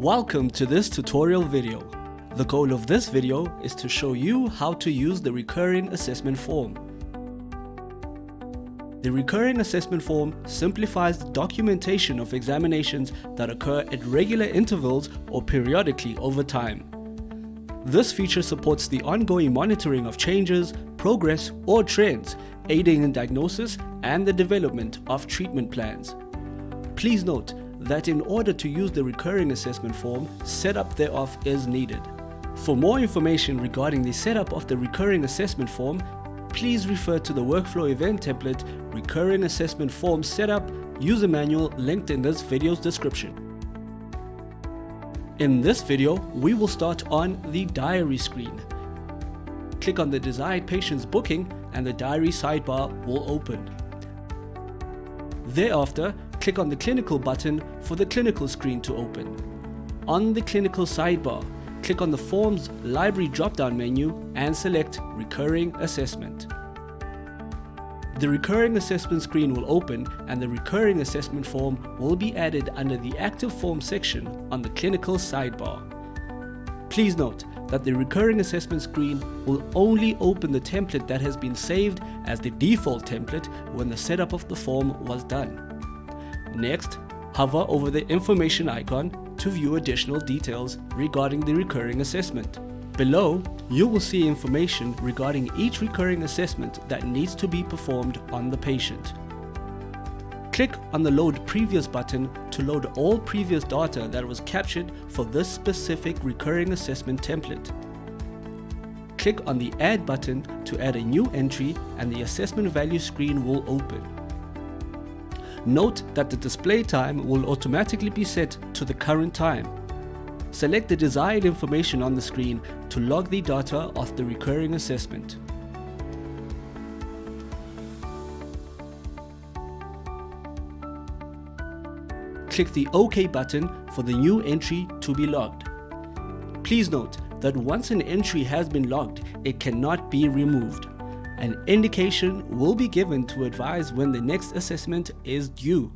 Welcome to this tutorial video. The goal of this video is to show you how to use the recurring assessment form. The recurring assessment form simplifies the documentation of examinations that occur at regular intervals or periodically over time. This feature supports the ongoing monitoring of changes, progress, or trends, aiding in diagnosis and the development of treatment plans. Please note that in order to use the recurring assessment form, setup thereof is needed. For more information regarding the setup of the recurring assessment form, please refer to the workflow event template, recurring assessment form setup, user manual linked in this video's description. In this video, we will start on the diary screen. Click on the desired patient's booking and the diary sidebar will open. Thereafter, click on the clinical button for the clinical screen to open. On the clinical sidebar, click on the form's library drop-down menu and select recurring assessment. The recurring assessment screen will open and the recurring assessment form will be added under the active form section on the clinical sidebar. Please note that the recurring assessment screen will only open the template that has been saved as the default template when the setup of the form was done. Next, hover over the information icon to view additional details regarding the recurring assessment. Below, you will see information regarding each recurring assessment that needs to be performed on the patient. Click on the Load Previous button to load all previous data that was captured for this specific recurring assessment template. Click on the Add button to add a new entry and the assessment value screen will open. Note that the display time will automatically be set to the current time. Select the desired information on the screen to log the data of the recurring assessment. Click the OK button for the new entry to be logged. Please note that once an entry has been logged, it cannot be removed. An indication will be given to advise when the next assessment is due.